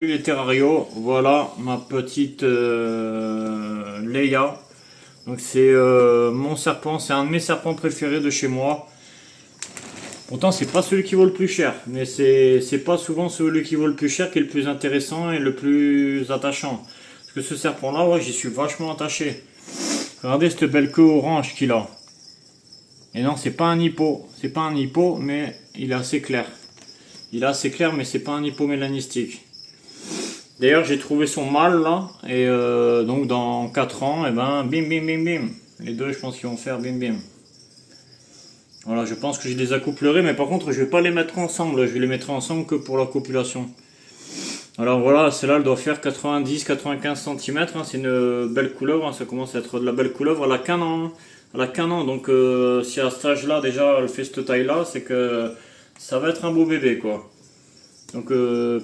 Les terrarios, voilà ma petite Leia. Donc c'est mon serpent, c'est un de mes serpents préférés de chez moi. Pourtant c'est pas celui qui vaut le plus cher, mais c'est pas souvent celui qui vaut le plus cher qui est le plus intéressant et le plus attachant. Parce que ce serpent là, ouais, j'y suis vachement attaché. Regardez cette belle queue orange qu'il a. Et non, c'est pas un hippo, c'est pas un hippo, mais il est assez clair. Il est assez clair, mais c'est pas un hippo mélanistique. D'ailleurs, j'ai trouvé son mâle là, et donc dans 4 ans, et ben bim bim bim bim. Les deux, je pense qu'ils vont faire bim bim. Voilà, je pense que je les accouplerai, mais par contre, je vais pas les mettre ensemble, je vais les mettre ensemble que pour la copulation. Alors voilà, celle-là, elle doit faire 90-95 cm, hein, c'est une belle couleuvre, hein, ça commence à être de la belle couleuvre, elle a qu'un an, hein. Elle a qu'un an, donc si à cet âge-là, déjà, elle fait cette taille-là, c'est que ça va être un beau bébé, quoi. Donc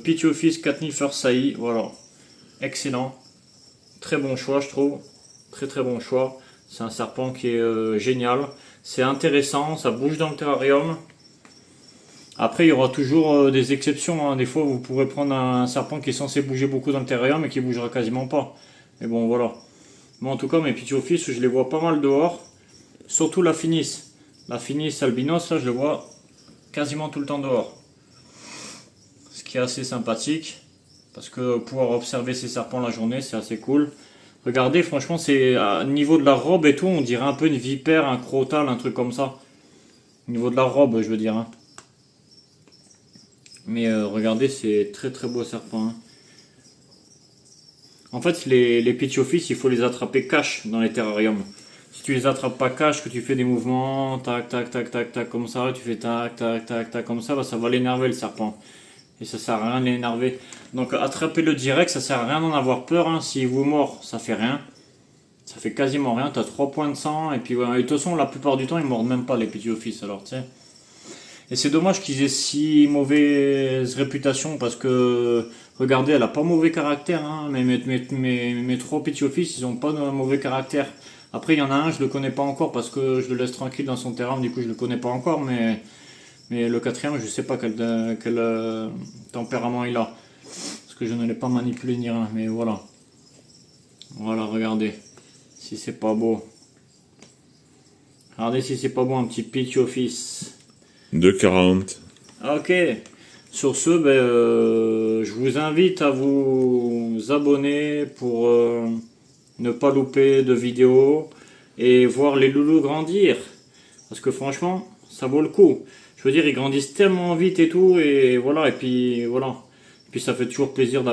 Pithiophyse catnifer-sailly, voilà, excellent, très bon choix je trouve, très bon choix. C'est un serpent qui est génial, c'est intéressant, ça bouge dans le terrarium. Après il y aura toujours des exceptions, hein. Des fois vous pourrez prendre un serpent qui est censé bouger beaucoup dans le terrarium et qui bougera quasiment pas. Mais bon voilà. Moi en tout cas mes Pithiophyse je les vois pas mal dehors, surtout la Finis. La Finis albinos là je le vois quasiment tout le temps dehors. Ce qui est assez sympathique parce que pouvoir observer ces serpents la journée c'est assez cool. Regardez, franchement, c'est à niveau de la robe et tout, on dirait un peu une vipère, un crotal, un truc comme ça. Au niveau de la robe, je veux dire, hein. Mais regardez, c'est très beau serpent, hein. En fait, les Pithiophyse, il faut les attraper cash dans les terrariums. Si tu les attrapes pas cash, que tu fais des mouvements, tac, tac, tac, tac, tac, comme ça, tu fais tac, tac, tac, tac, comme ça, bah, ça va l'énerver le serpent. Et ça sert à rien de l'énerver. Donc attrapez-le direct, ça sert à rien d'en avoir peur, hein. S'il vous mord, ça fait rien. Ça fait quasiment rien, t'as 3 points de sang, et puis voilà. Et de toute façon, la plupart du temps, ils mordent même pas les Pithiophyse, alors tu sais. Et c'est dommage qu'ils aient si mauvaise réputation, parce que, regardez, elle a pas mauvais caractère, hein. Mes 3 Pithiophyse, ils ont pas de mauvais caractère. Après, il y en a un, je le connais pas encore, parce que je le laisse tranquille dans son terrain, du coup, je le connais pas encore, mais le quatrième, je sais pas quel tempérament il a. Parce que je ne l'ai pas manipulé ni rien, mais voilà. Voilà, regardez. Si c'est pas beau. Regardez si c'est pas beau, un petit Pithiophyse. 2,40. Ok. Sur ce, je vous invite à vous abonner pour ne pas louper de vidéos et voir les loulous grandir. Parce que franchement, ça vaut le coup. Je veux dire, ils grandissent tellement vite et tout, et voilà, et puis voilà. Et puis ça fait toujours plaisir d'avoir